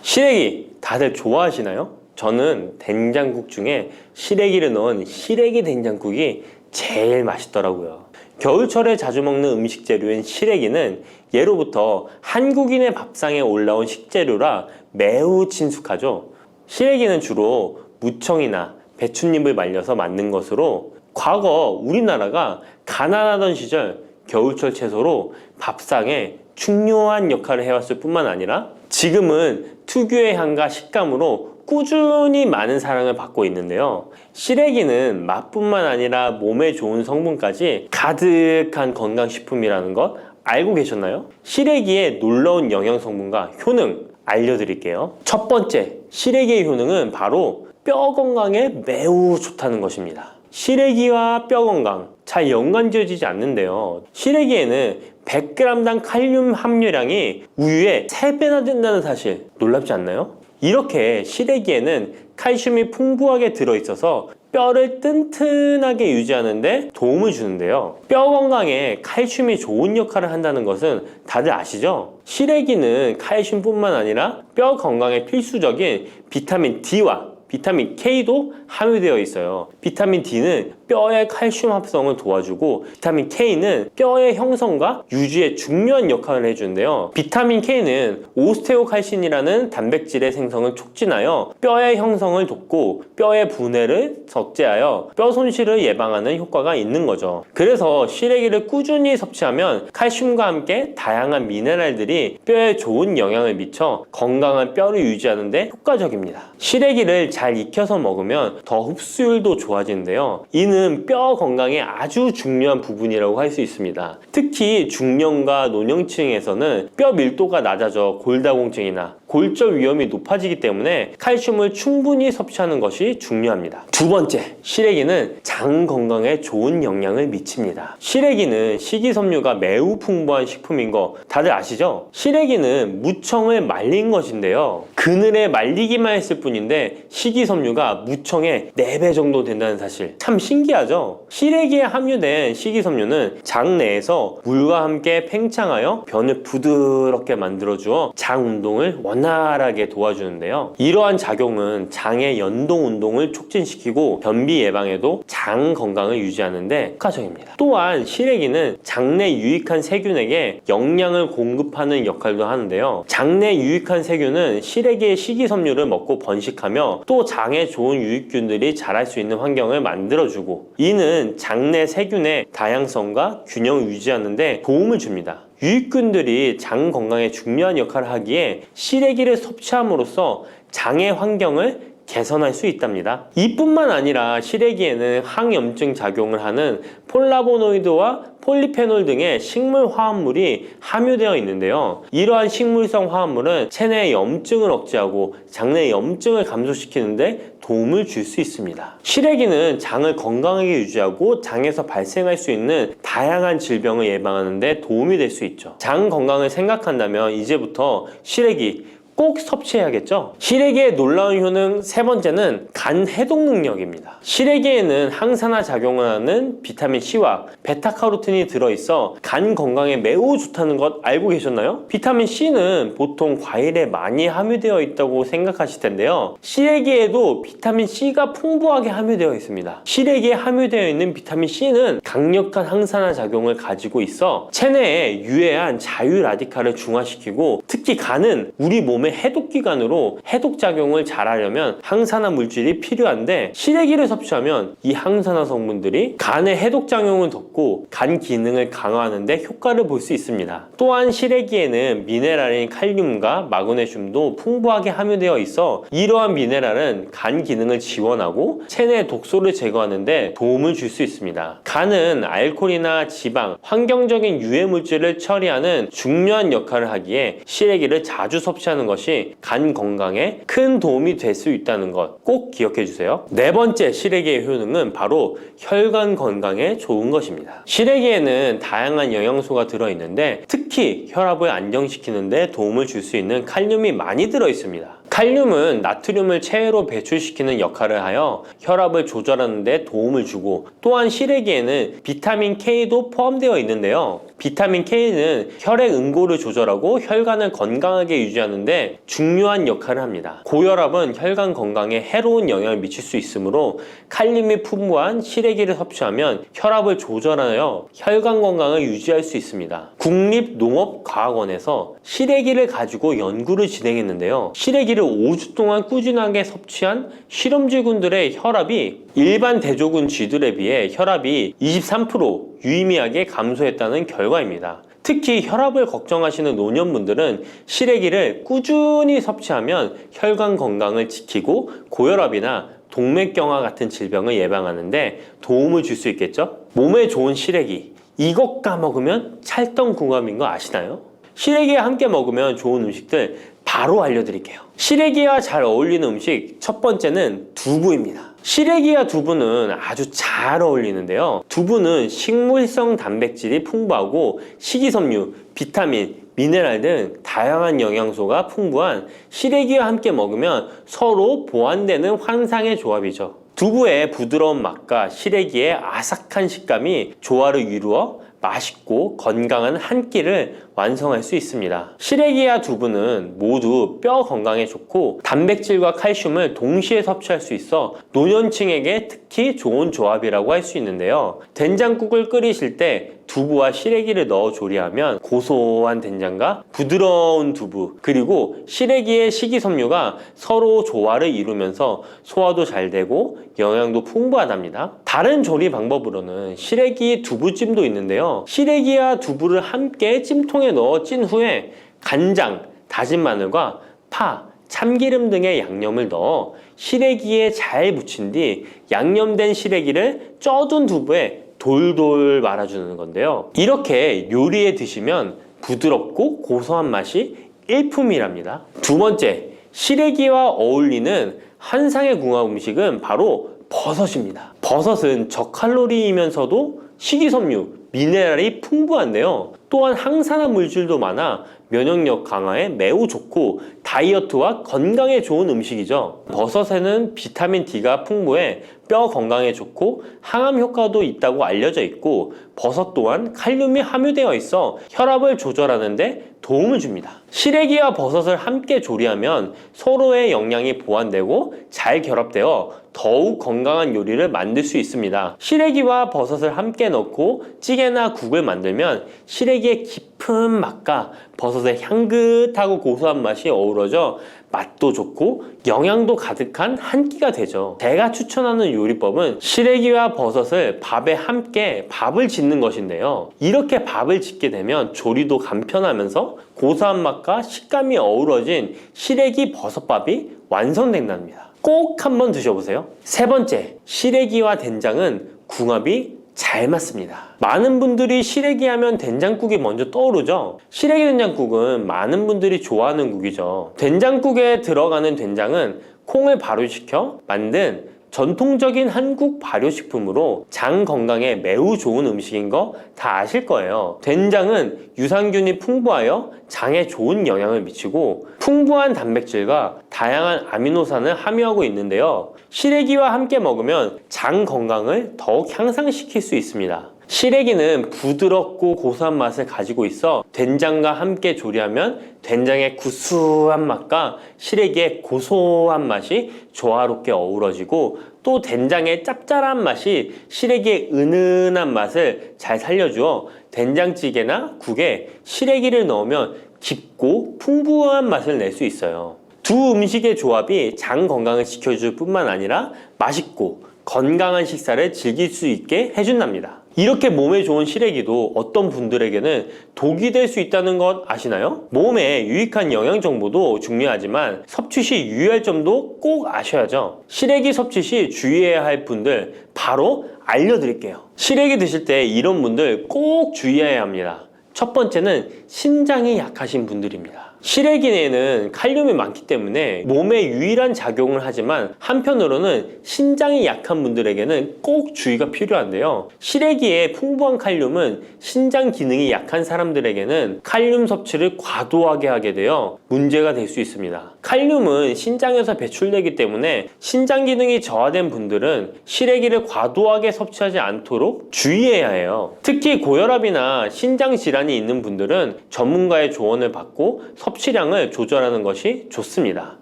시래기 다들 좋아하시나요? 저는 된장국 중에 시래기를 넣은 시래기 된장국이 제일 맛있더라고요. 겨울철에 자주 먹는 음식 재료인 시래기는 예로부터 한국인의 밥상에 올라온 식재료라 매우 친숙하죠. 시래기는 주로 무청이나 배춧잎을 말려서 만든 것으로 과거 우리나라가 가난하던 시절 겨울철 채소로 밥상에 중요한 역할을 해왔을 뿐만 아니라 지금은 특유의 향과 식감으로 꾸준히 많은 사랑을 받고 있는데요. 시래기는 맛뿐만 아니라 몸에 좋은 성분까지 가득한 건강식품이라는 것 알고 계셨나요? 시래기의 놀라운 영양 성분과 효능 알려드릴게요. 첫 번째, 시래기의 효능은 바로 뼈 건강에 매우 좋다는 것입니다. 시래기와 뼈 건강 잘 연관지어지지 않는데요. 시래기에는 100g당 칼륨 함유량이 우유의 3배나 된다는 사실 놀랍지 않나요? 이렇게 시래기에는 칼슘이 풍부하게 들어있어서 뼈를 튼튼하게 유지하는 데 도움을 주는데요. 뼈 건강에 칼슘이 좋은 역할을 한다는 것은 다들 아시죠? 시래기는 칼슘뿐만 아니라 뼈 건강에 필수적인 비타민 D와 비타민 K도 함유되어 있어요. 비타민 D는 뼈의 칼슘 합성을 도와주고 비타민 K는 뼈의 형성과 유지에 중요한 역할을 해주는데요. 비타민 K는 오스테오칼신이라는 단백질의 생성을 촉진하여 뼈의 형성을 돕고 뼈의 분해를 억제하여 뼈 손실을 예방하는 효과가 있는 거죠. 그래서 시래기를 꾸준히 섭취하면 칼슘과 함께 다양한 미네랄들이 뼈에 좋은 영향을 미쳐 건강한 뼈를 유지하는 데 효과적입니다. 시래기를 잘 익혀서 먹으면 더 흡수율도 좋아지는데요. 이는 뼈 건강에 아주 중요한 부분이라고 할 수 있습니다. 특히 중년과 노년층에서는 뼈 밀도가 낮아져 골다공증이나 골절 위험이 높아지기 때문에 칼슘을 충분히 섭취하는 것이 중요합니다. 두 번째, 시래기는 장 건강에 좋은 영향을 미칩니다. 시래기는 식이섬유가 매우 풍부한 식품인 거 다들 아시죠? 시래기는 무청을 말린 것인데요. 그늘에 말리기만 했을 뿐인데 식이섬유가 무청의 4배 정도 된다는 사실, 참 신기하죠? 시래기에 함유된 식이섬유는 장 내에서 물과 함께 팽창하여 변을 부드럽게 만들어주어 장 운동을 원활하게 도와주는데요. 이러한 작용은 장의 연동 운동을 촉진시키고 변비 예방에도 장 건강을 유지하는데 효과적입니다. 또한 시래기는 장내 유익한 세균에게 영양을 공급하는 역할도 하는데요. 장내 유익한 세균은 시래기의 식이섬유를 먹고 번식하며 또 장에 좋은 유익균들이 자랄 수 있는 환경을 만들어주고, 이는 장내 세균의 다양성과 균형을 유지하는 데 도움을 줍니다. 유익균들이 장 건강에 중요한 역할을 하기에 시래기를 섭취함으로써 장의 환경을 개선할 수 있답니다. 이뿐만 아니라 시래기에는 항염증 작용을 하는 폴라보노이드와 폴리페놀 등의 식물 화합물이 함유되어 있는데요. 이러한 식물성 화합물은 체내 염증을 억제하고 장내 염증을 감소시키는 데 도움을 줄 수 있습니다. 시래기는 장을 건강하게 유지하고 장에서 발생할 수 있는 다양한 질병을 예방하는 데 도움이 될 수 있죠. 장 건강을 생각한다면 이제부터 시래기 꼭 섭취해야겠죠? 시래기의 놀라운 효능 세 번째는 간 해독 능력입니다. 시래기에는 항산화 작용을 하는 비타민 C와 베타카로틴이 들어있어 간 건강에 매우 좋다는 것 알고 계셨나요? 비타민 C는 보통 과일에 많이 함유되어 있다고 생각하실 텐데요. 시래기에도 비타민 C가 풍부하게 함유되어 있습니다. 시래기에 함유되어 있는 비타민 C는 강력한 항산화 작용을 가지고 있어 체내에 유해한 자유 라디칼을 중화시키고, 특히 간은 우리 몸의 해독기관으로 해독작용을 잘하려면 항산화 물질이 필요한데, 시래기를 섭취하면 이 항산화 성분들이 간의 해독작용을 돕고 간 기능을 강화하는 데 효과를 볼 수 있습니다. 또한 시래기에는 미네랄인 칼륨과 마그네슘도 풍부하게 함유되어 있어 이러한 미네랄은 간 기능을 지원하고 체내 독소를 제거하는 데 도움을 줄 수 있습니다. 간은 알코올이나 지방, 환경적인 유해 물질을 처리하는 중요한 역할을 하기에 시래기를 자주 섭취하는 것이 간 건강에 큰 도움이 될 수 있다는 것 꼭 기억해 주세요. 네 번째 시래기의 효능은 바로 혈관 건강에 좋은 것입니다. 시래기에는 다양한 영양소가 들어있는데 특히 혈압을 안정시키는 데 도움을 줄 수 있는 칼륨이 많이 들어있습니다. 칼륨은 나트륨을 체외로 배출시키는 역할을 하여 혈압을 조절하는 데 도움을 주고, 또한 시래기에는 비타민 K도 포함되어 있는데요. 비타민 K는 혈액 응고를 조절하고 혈관을 건강하게 유지하는 데 중요한 역할을 합니다. 고혈압은 혈관 건강에 해로운 영향을 미칠 수 있으므로 칼륨이 풍부한 시래기를 섭취하면 혈압을 조절하여 혈관 건강을 유지할 수 있습니다. 국립농업과학원에서 시래기를 가지고 연구를 진행했는데요. 시래기를 5주 동안 꾸준하게 섭취한 실험쥐군들의 혈압이 일반 대조군 쥐들에 비해 혈압이 23% 유의미하게 감소했다는 결과입니다. 특히 혈압을 걱정하시는 노년분들은 시래기를 꾸준히 섭취하면 혈관 건강을 지키고 고혈압이나 동맥경화 같은 질병을 예방하는 데 도움을 줄 수 있겠죠? 몸에 좋은 시래기, 이것 까먹으면 찰떡궁합인 거 아시나요? 시래기와 함께 먹으면 좋은 음식들 바로 알려드릴게요. 시래기와 잘 어울리는 음식 첫 번째는 두부입니다. 시래기와 두부는 아주 잘 어울리는데요. 두부는 식물성 단백질이 풍부하고 식이섬유, 비타민, 미네랄 등 다양한 영양소가 풍부한 시래기와 함께 먹으면 서로 보완되는 환상의 조합이죠. 두부의 부드러운 맛과 시래기의 아삭한 식감이 조화를 이루어 맛있고 건강한 한 끼를 완성할 수 있습니다. 시래기와 두부는 모두 뼈 건강에 좋고 단백질과 칼슘을 동시에 섭취할 수 있어 노년층에게 특히 좋은 조합이라고 할 수 있는데요. 된장국을 끓이실 때 두부와 시래기를 넣어 조리하면 고소한 된장과 부드러운 두부, 그리고 시래기의 식이섬유가 서로 조화를 이루면서 소화도 잘 되고 영양도 풍부하답니다. 다른 조리 방법으로는 시래기 두부찜도 있는데요. 시래기와 두부를 함께 찜통에 넣어 찐 후에 간장, 다진 마늘과 파, 참기름 등의 양념을 넣어 시래기에 잘 묻힌 뒤 양념된 시래기를 쪄둔 두부에 돌돌 말아주는 건데요. 이렇게 요리에 드시면 부드럽고 고소한 맛이 일품이랍니다. 두 번째, 시래기와 어울리는 한상의 궁합 음식은 바로 버섯입니다. 버섯은 저칼로리이면서도 식이섬유, 미네랄이 풍부한데요. 또한 항산화 물질도 많아 면역력 강화에 매우 좋고 다이어트와 건강에 좋은 음식이죠. 버섯에는 비타민 D가 풍부해 뼈 건강에 좋고 항암 효과도 있다고 알려져 있고 버섯 또한 칼륨이 함유되어 있어 혈압을 조절하는 데 도움을 줍니다. 시래기와 버섯을 함께 조리하면 서로의 영양이 보완되고 잘 결합되어 더욱 건강한 요리를 만들 수 있습니다. 시래기와 버섯을 함께 넣고 찌개나 국을 만들면 시래기의 깊은 맛과 버섯의 향긋하고 고소한 맛이 어우러져 맛도 좋고 영양도 가득한 한 끼가 되죠. 제가 추천하는 요리법은 시래기와 버섯을 밥에 함께 밥을 짓는 것인데요. 이렇게 밥을 짓게 되면 조리도 간편하면서 고소한 맛과 식감이 어우러진 시래기 버섯밥이 완성된답니다. 꼭 한번 드셔보세요. 세 번째, 시래기와 된장은 궁합이 잘 맞습니다. 많은 분들이 시래기 하면 된장국이 먼저 떠오르죠. 시래기 된장국은 많은 분들이 좋아하는 국이죠. 된장국에 들어가는 된장은 콩을 발효시켜 만든 전통적인 한국 발효식품으로 장 건강에 매우 좋은 음식인 거 다 아실 거예요. 된장은 유산균이 풍부하여 장에 좋은 영향을 미치고 풍부한 단백질과 다양한 아미노산을 함유하고 있는데요. 시래기와 함께 먹으면 장 건강을 더욱 향상시킬 수 있습니다. 시래기는 부드럽고 고소한 맛을 가지고 있어 된장과 함께 조리하면 된장의 구수한 맛과 시래기의 고소한 맛이 조화롭게 어우러지고 또 된장의 짭짤한 맛이 시래기의 은은한 맛을 잘 살려주어 된장찌개나 국에 시래기를 넣으면 깊고 풍부한 맛을 낼 수 있어요. 두 음식의 조합이 장 건강을 지켜줄 뿐만 아니라 맛있고 건강한 식사를 즐길 수 있게 해준답니다. 이렇게 몸에 좋은 시래기도 어떤 분들에게는 독이 될 수 있다는 것 아시나요? 몸에 유익한 영양 정보도 중요하지만 섭취 시 유의할 점도 꼭 아셔야죠. 시래기 섭취 시 주의해야 할 분들 바로 알려드릴게요. 시래기 드실 때 이런 분들 꼭 주의해야 합니다. 첫 번째는 신장이 약하신 분들입니다. 시래기에는 칼륨이 많기 때문에 몸에 유일한 작용을 하지만 한편으로는 신장이 약한 분들에게는 꼭 주의가 필요한데요. 시래기의 풍부한 칼륨은 신장 기능이 약한 사람들에게는 칼륨 섭취를 과도하게 하게 되어 문제가 될 수 있습니다. 칼륨은 신장에서 배출되기 때문에 신장 기능이 저하된 분들은 시래기를 과도하게 섭취하지 않도록 주의해야 해요. 특히 고혈압이나 신장 질환이 있는 분들은 전문가의 조언을 받고 섭취량을 조절하는 것이 좋습니다.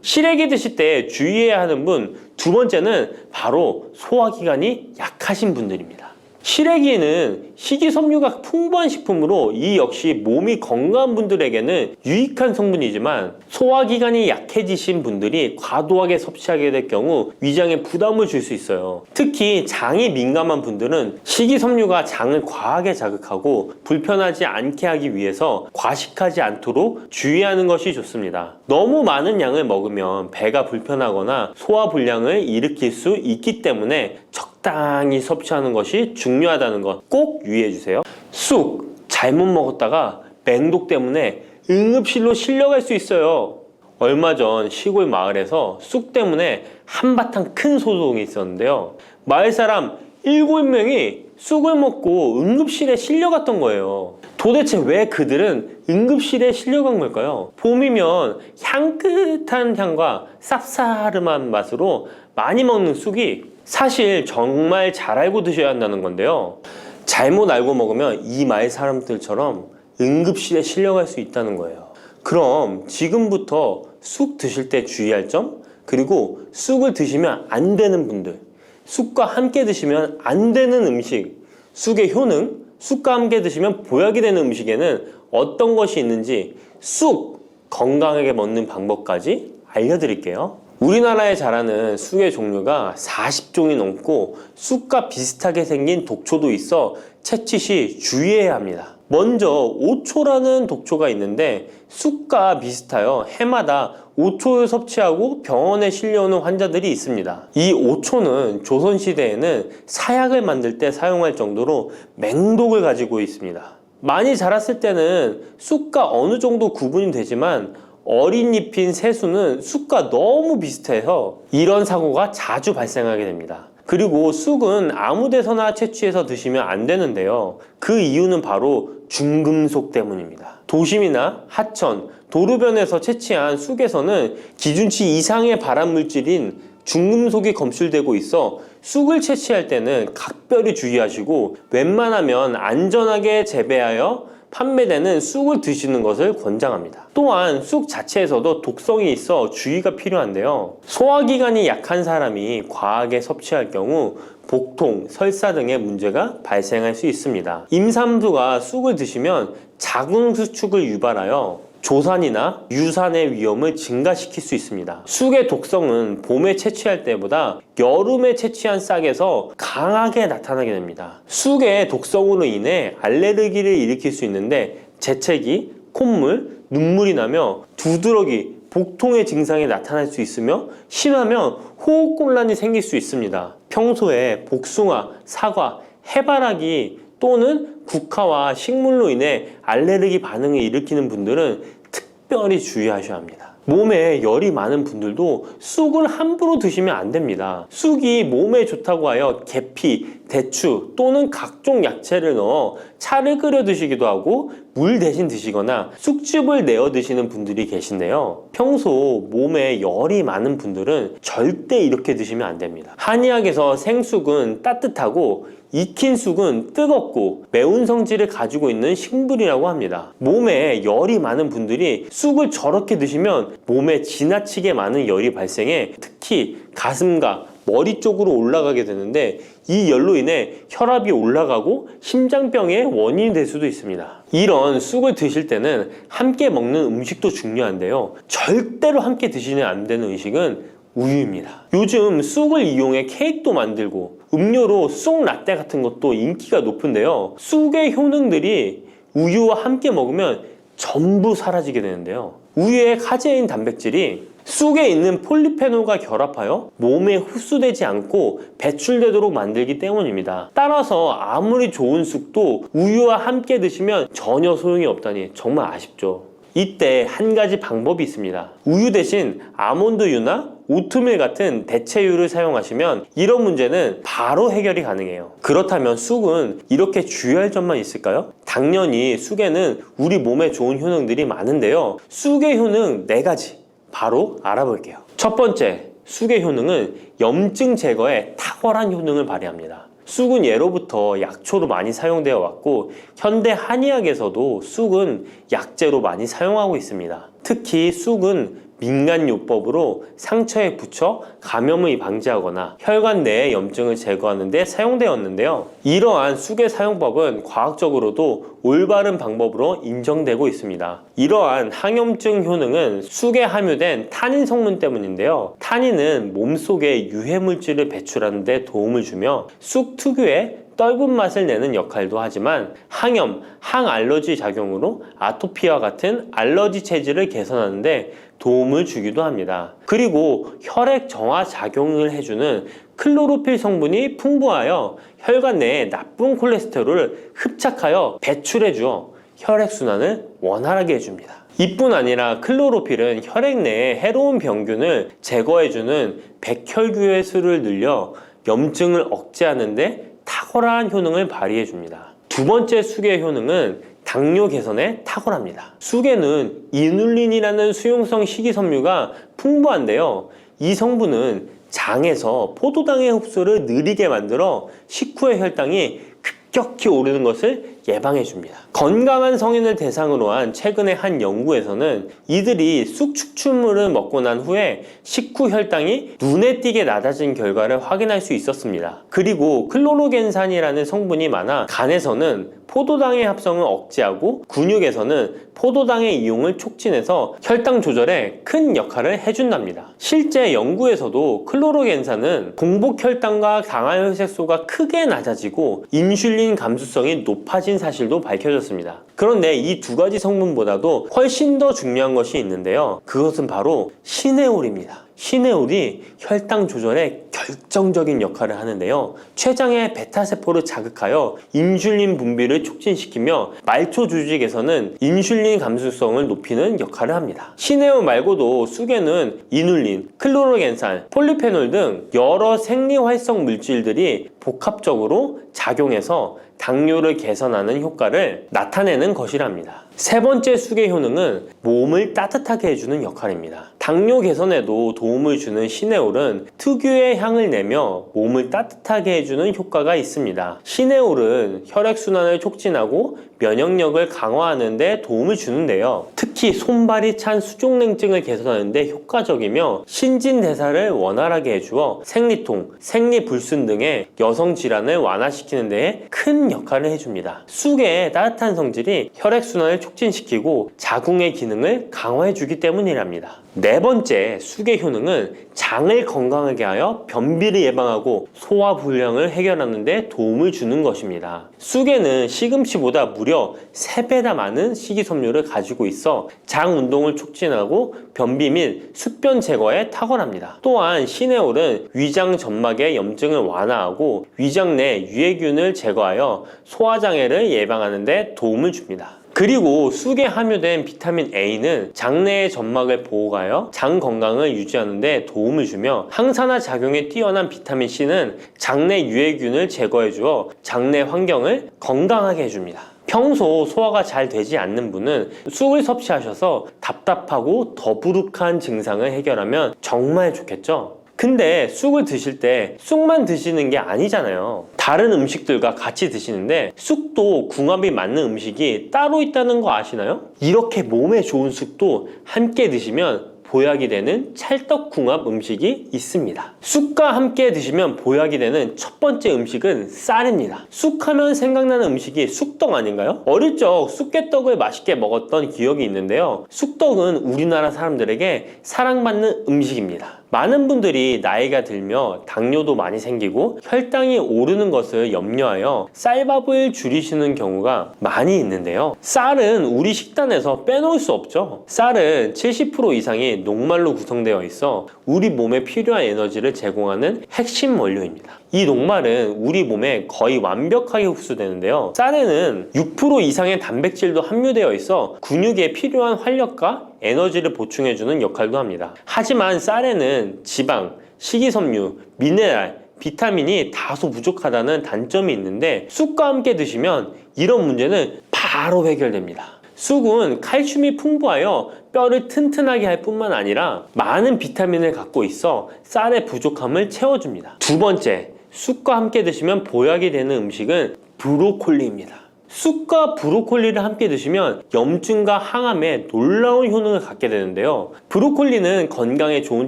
시래기 드실 때 주의해야 하는 분 두 번째는 바로 소화기관이 약하신 분들입니다. 시래기는 식이섬유가 풍부한 식품으로 이 역시 몸이 건강한 분들에게는 유익한 성분이지만 소화기관이 약해지신 분들이 과도하게 섭취하게 될 경우 위장에 부담을 줄 수 있어요. 특히 장이 민감한 분들은 식이섬유가 장을 과하게 자극하고 불편하지 않게 하기 위해서 과식하지 않도록 주의하는 것이 좋습니다. 너무 많은 양을 먹으면 배가 불편하거나 소화불량을 일으킬 수 있기 때문에 적당히 섭취하는 것이 중요하다는 것 꼭 유의해 주세요. 쑥 잘못 먹었다가 맹독 때문에 응급실로 실려갈 수 있어요. 얼마 전 시골 마을에서 쑥 때문에 한바탕 큰 소동이 있었는데요. 마을 사람 7명이 쑥을 먹고 응급실에 실려갔던 거예요. 도대체 왜 그들은 응급실에 실려간 걸까요? 봄이면 향긋한 향과 쌉싸름한 맛으로 많이 먹는 쑥이 사실 정말 잘 알고 드셔야 한다는 건데요. 잘못 알고 먹으면 이 마을 사람들처럼 응급실에 실려갈 수 있다는 거예요. 그럼 지금부터 쑥 드실 때 주의할 점, 그리고 쑥을 드시면 안 되는 분들, 쑥과 함께 드시면 안 되는 음식, 쑥의 효능, 쑥과 함께 드시면 보약이 되는 음식에는 어떤 것이 있는지 쑥 건강하게 먹는 방법까지 알려드릴게요. 우리나라에 자라는 쑥의 종류가 40종이 넘고 쑥과 비슷하게 생긴 독초도 있어 채취 시 주의해야 합니다. 먼저 5초라는 독초가 있는데 쑥과 비슷하여 해마다 5초를 섭취하고 병원에 실려오는 환자들이 있습니다. 이 5초는 조선시대에는 사약을 만들 때 사용할 정도로 맹독을 가지고 있습니다. 많이 자랐을 때는 쑥과 어느 정도 구분이 되지만 어린 잎인 새수는 쑥과 너무 비슷해서 이런 사고가 자주 발생하게 됩니다. 그리고 쑥은 아무 데서나 채취해서 드시면 안 되는데요. 그 이유는 바로 중금속 때문입니다. 도심이나 하천, 도로변에서 채취한 쑥에서는 기준치 이상의 발암물질인 중금속이 검출되고 있어 쑥을 채취할 때는 각별히 주의하시고 웬만하면 안전하게 재배하여 판매되는 쑥을 드시는 것을 권장합니다. 또한 쑥 자체에서도 독성이 있어 주의가 필요한데요. 소화기관이 약한 사람이 과하게 섭취할 경우 복통, 설사 등의 문제가 발생할 수 있습니다. 임산부가 쑥을 드시면 자궁수축을 유발하여 조산이나 유산의 위험을 증가시킬 수 있습니다. 쑥의 독성은 봄에 채취할 때보다 여름에 채취한 싹에서 강하게 나타나게 됩니다. 쑥의 독성으로 인해 알레르기를 일으킬 수 있는데 재채기, 콧물, 눈물이 나며 두드러기, 복통의 증상이 나타날 수 있으며 심하면 호흡곤란이 생길 수 있습니다. 평소에 복숭아, 사과, 해바라기 또는 국화와 식물로 인해 알레르기 반응을 일으키는 분들은 특별히 주의하셔야 합니다. 몸에 열이 많은 분들도 쑥을 함부로 드시면 안 됩니다. 쑥이 몸에 좋다고 하여 계피, 대추 또는 각종 야채를 넣어 차를 끓여 드시기도 하고 물 대신 드시거나 쑥즙을 내어 드시는 분들이 계신데요. 평소 몸에 열이 많은 분들은 절대 이렇게 드시면 안 됩니다. 한의학에서 생쑥은 따뜻하고 익힌 쑥은 뜨겁고 매운 성질을 가지고 있는 식물이라고 합니다. 몸에 열이 많은 분들이 쑥을 저렇게 드시면 몸에 지나치게 많은 열이 발생해 특히 가슴과 머리 쪽으로 올라가게 되는데 이 열로 인해 혈압이 올라가고 심장병의 원인이 될 수도 있습니다. 이런 쑥을 드실 때는 함께 먹는 음식도 중요한데요. 절대로 함께 드시면 안 되는 음식은 우유입니다. 요즘 쑥을 이용해 케이크도 만들고 음료로 쑥 라떼 같은 것도 인기가 높은데요. 쑥의 효능들이 우유와 함께 먹으면 전부 사라지게 되는데요. 우유의 카제인 단백질이 쑥에 있는 폴리페놀과 결합하여 몸에 흡수되지 않고 배출되도록 만들기 때문입니다. 따라서 아무리 좋은 쑥도 우유와 함께 드시면 전혀 소용이 없다니 정말 아쉽죠. 이때 한 가지 방법이 있습니다. 우유 대신 아몬드유나 오트밀 같은 대체유를 사용하시면 이런 문제는 바로 해결이 가능해요. 그렇다면 쑥은 이렇게 주의할 점만 있을까요? 당연히 쑥에는 우리 몸에 좋은 효능들이 많은데요. 쑥의 효능 4가지 바로 알아볼게요. 첫 번째, 쑥의 효능은 염증 제거에 탁월한 효능을 발휘합니다. 쑥은 예로부터 약초로 많이 사용되어 왔고 현대 한의학에서도 쑥은 약재로 많이 사용하고 있습니다. 특히 쑥은 민간요법으로 상처에 붙여 감염을 방지하거나 혈관 내의 염증을 제거하는 데 사용되었는데요. 이러한 쑥의 사용법은 과학적으로도 올바른 방법으로 인정되고 있습니다. 이러한 항염증 효능은 쑥에 함유된 타닌 성분 때문인데요. 타닌은 몸속에 유해물질을 배출하는 데 도움을 주며 쑥 특유의 떫은 맛을 내는 역할도 하지만 항염, 항알러지 작용으로 아토피와 같은 알러지 체질을 개선하는 데 도움을 주기도 합니다. 그리고 혈액 정화 작용을 해주는 클로로필 성분이 풍부하여 혈관 내에 나쁜 콜레스테롤을 흡착하여 배출해주어 혈액순환을 원활하게 해줍니다. 이뿐 아니라 클로로필은 혈액 내에 해로운 병균을 제거해주는 백혈구의 수를 늘려 염증을 억제하는 데 탁월한 효능을 발휘해줍니다. 두 번째 쑥의 효능은 당뇨 개선에 탁월합니다. 쑥에는 이눌린이라는 수용성 식이섬유가 풍부한데요. 이 성분은 장에서 포도당의 흡수를 느리게 만들어 식후의 혈당이 급격히 오르는 것을 예방해줍니다. 건강한 성인을 대상으로 한 최근의 한 연구에서는 이들이 쑥 추출물을 먹고 난 후에 식후 혈당이 눈에 띄게 낮아진 결과를 확인할 수 있었습니다. 그리고 클로로겐산이라는 성분이 많아 간에서는 포도당의 합성을 억제하고 근육에서는 포도당의 이용을 촉진해서 혈당 조절에 큰 역할을 해준답니다. 실제 연구에서도 클로로겐산은 공복 혈당과 당화혈색소가 크게 낮아지고 인슐린 감수성이 높아진 사실도 밝혀졌습니다. 그런데 이 두 가지 성분보다도 훨씬 더 중요한 것이 있는데요. 그것은 바로 시네올입니다. 시네올이 혈당 조절에 결정적인 역할을 하는데요. 췌장의 베타세포를 자극하여 인슐린 분비를 촉진시키며 말초 조직에서는 인슐린 감수성을 높이는 역할을 합니다. 시네올 말고도 쑥에는 이눌린, 클로로겐산, 폴리페놀 등 여러 생리활성 물질들이 복합적으로 작용해서 당뇨를 개선하는 효과를 나타내는 것이랍니다. 세 번째 쑥의 효능은 몸을 따뜻하게 해주는 역할입니다. 당뇨 개선에도 도움을 주는 시네올은 특유의 향을 내며 몸을 따뜻하게 해주는 효과가 있습니다. 시네올은 혈액순환을 촉진하고 면역력을 강화하는 데 도움을 주는데요. 특히 손발이 찬 수족냉증을 개선하는 데 효과적이며 신진대사를 원활하게 해주어 생리통, 생리불순 등의 여성 질환을 완화시키는 데에 큰 역할을 해줍니다. 쑥의 따뜻한 성질이 혈액순환을 촉진시키고 자궁의 기능을 강화해주기 때문이랍니다. 네 번째 쑥의 효능은 장을 건강하게 하여 변비를 예방하고 소화불량을 해결하는 데 도움을 주는 것입니다. 쑥에는 시금치보다 무려 3배나 많은 식이섬유를 가지고 있어 장 운동을 촉진하고 변비 및 숙변 제거에 탁월합니다. 또한 시네올은 위장 점막의 염증을 완화하고 위장 내 유해균을 제거하여 소화장애를 예방하는 데 도움을 줍니다. 그리고 쑥에 함유된 비타민 A는 장내의 점막을 보호하여 장 건강을 유지하는 데 도움을 주며 항산화 작용에 뛰어난 비타민 C는 장내 유해균을 제거해 주어 장내 환경을 건강하게 해줍니다. 평소 소화가 잘 되지 않는 분은 쑥을 섭취하셔서 답답하고 더부룩한 증상을 해결하면 정말 좋겠죠? 근데 쑥을 드실 때 쑥만 드시는 게 아니잖아요. 다른 음식들과 같이 드시는데 쑥도 궁합이 맞는 음식이 따로 있다는 거 아시나요? 이렇게 몸에 좋은 쑥도 함께 드시면 보약이 되는 찰떡궁합 음식이 있습니다. 쑥과 함께 드시면 보약이 되는 첫 번째 음식은 쌀입니다. 쑥하면 생각나는 음식이 쑥떡 아닌가요? 어릴 적 쑥개떡을 맛있게 먹었던 기억이 있는데요. 쑥떡은 우리나라 사람들에게 사랑받는 음식입니다. 많은 분들이 나이가 들며 당뇨도 많이 생기고 혈당이 오르는 것을 염려하여 쌀밥을 줄이시는 경우가 많이 있는데요. 쌀은 우리 식단에서 빼놓을 수 없죠. 쌀은 70% 이상이 녹말로 구성되어 있어 우리 몸에 필요한 에너지를 제공하는 핵심 원료입니다. 이 녹말은 우리 몸에 거의 완벽하게 흡수되는데요. 쌀에는 6% 이상의 단백질도 함유되어 있어 근육에 필요한 활력과 에너지를 보충해주는 역할도 합니다. 하지만 쌀에는 지방, 식이섬유, 미네랄, 비타민이 다소 부족하다는 단점이 있는데 쑥과 함께 드시면 이런 문제는 바로 해결됩니다. 쑥은 칼슘이 풍부하여 뼈를 튼튼하게 할 뿐만 아니라 많은 비타민을 갖고 있어 쌀의 부족함을 채워줍니다. 두 번째, 쑥과 함께 드시면 보약이 되는 음식은 브로콜리입니다. 쑥과 브로콜리를 함께 드시면 염증과 항암에 놀라운 효능을 갖게 되는데요. 브로콜리는 건강에 좋은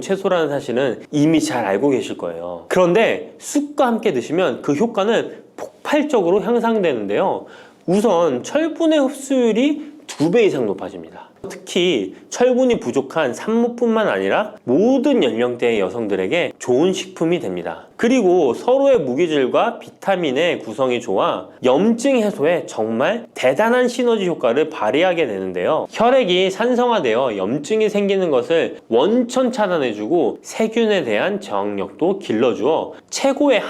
채소라는 사실은 이미 잘 알고 계실 거예요. 그런데 쑥과 함께 드시면 그 효과는 폭발적으로 향상되는데요. 우선 철분의 흡수율이 2배 이상 높아집니다. 특히 철분이 부족한 산모뿐만 아니라 모든 연령대의 여성들에게 좋은 식품이 됩니다. 그리고 서로의 무기질과 비타민의 구성이 좋아 염증 해소에 정말 대단한 시너지 효과를 발휘하게 되는데요. 혈액이 산성화되어 염증이 생기는 것을 원천 차단해주고 세균에 대한 저항력도 길러주어 최고의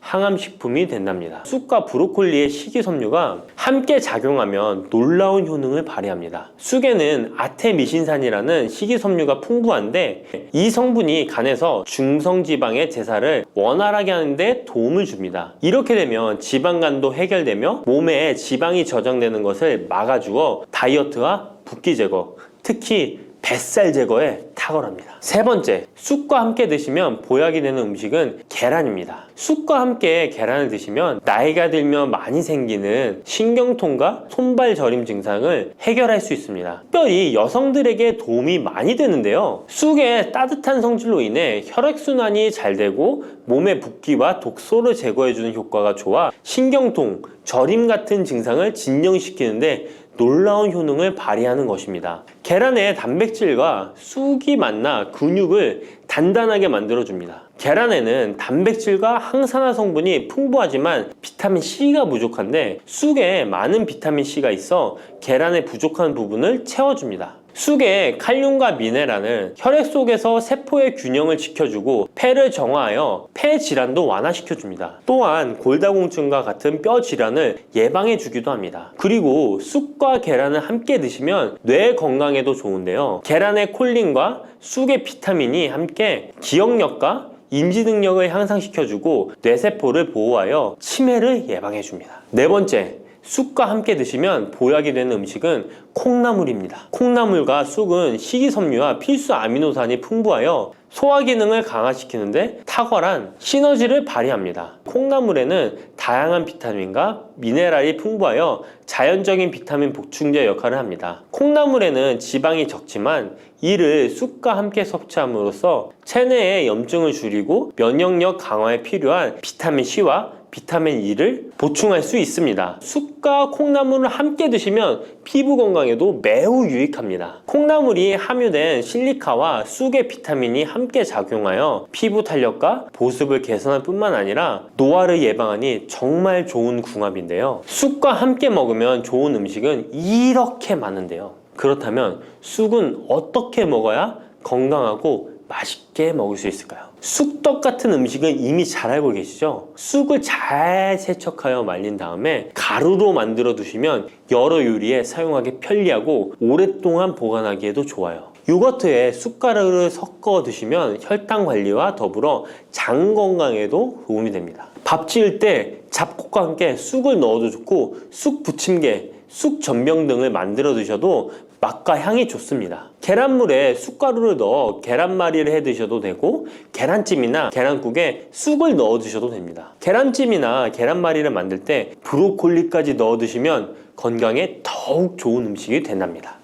항암식품이 된답니다. 쑥과 브로콜리의 식이섬유가 함께 작용하면 놀라운 효능을 발휘합니다. 쑥에는 아테미신산이라는 식이섬유가 풍부한데 이 성분이 간에서 중성지방의 제사를 원활하게 하는데 도움을 줍니다. 이렇게 되면 지방간도 해결되며 몸에 지방이 저장되는 것을 막아주어 다이어트와 붓기 제거, 특히 뱃살 제거에 탁월합니다. 세 번째, 쑥과 함께 드시면 보약이 되는 음식은 계란입니다. 쑥과 함께 계란을 드시면 나이가 들면 많이 생기는 신경통과 손발 저림 증상을 해결할 수 있습니다. 특별히 여성들에게 도움이 많이 되는데요. 쑥의 따뜻한 성질로 인해 혈액순환이 잘 되고 몸의 붓기와 독소를 제거해주는 효과가 좋아 신경통, 저림 같은 증상을 진정시키는데 놀라운 효능을 발휘하는 것입니다. 계란의 단백질과 쑥이 만나 근육을 단단하게 만들어줍니다. 계란에는 단백질과 항산화 성분이 풍부하지만 비타민 C가 부족한데 쑥에 많은 비타민 C가 있어 계란의 부족한 부분을 채워줍니다. 쑥의 칼륨과 미네랄은 혈액 속에서 세포의 균형을 지켜주고 폐를 정화하여 폐 질환도 완화시켜줍니다. 또한 골다공증과 같은 뼈 질환을 예방해주기도 합니다. 그리고 쑥과 계란을 함께 드시면 뇌 건강에도 좋은데요. 계란의 콜린과 쑥의 비타민이 함께 기억력과 인지 능력을 향상시켜주고 뇌세포를 보호하여 치매를 예방해줍니다. 네 번째, 쑥과 함께 드시면 보약이 되는 음식은 콩나물입니다. 콩나물과 쑥은 식이섬유와 필수 아미노산이 풍부하여 소화 기능을 강화시키는데 탁월한 시너지를 발휘합니다. 콩나물에는 다양한 비타민과 미네랄이 풍부하여 자연적인 비타민 보충제 역할을 합니다. 콩나물에는 지방이 적지만 이를 쑥과 함께 섭취함으로써 체내의 염증을 줄이고 면역력 강화에 필요한 비타민 C와 비타민 E를 보충할 수 있습니다. 쑥과 콩나물을 함께 드시면 피부 건강에도 매우 유익합니다. 콩나물이 함유된 실리카와 쑥의 비타민이 함께 작용하여 피부 탄력과 보습을 개선할 뿐만 아니라 노화를 예방하니 정말 좋은 궁합인데요. 쑥과 함께 먹으면 좋은 음식은 이렇게 많은데요. 그렇다면 쑥은 어떻게 먹어야 건강하고 맛있게 먹을 수 있을까요? 쑥떡 같은 음식은 이미 잘 알고 계시죠? 쑥을 잘 세척하여 말린 다음에 가루로 만들어 두시면 여러 요리에 사용하기 편리하고 오랫동안 보관하기에도 좋아요. 요거트에 쑥가루를 섞어 드시면 혈당 관리와 더불어 장 건강에도 도움이 됩니다. 밥 지을 때 잡곡과 함께 쑥을 넣어도 좋고 쑥 부침개, 쑥 전병 등을 만들어 드셔도 맛과 향이 좋습니다. 계란물에 쑥가루를 넣어 계란말이를 해 드셔도 되고 계란찜이나 계란국에 쑥을 넣어 드셔도 됩니다. 계란찜이나 계란말이를 만들 때 브로콜리까지 넣어 드시면 건강에 더욱 좋은 음식이 된답니다.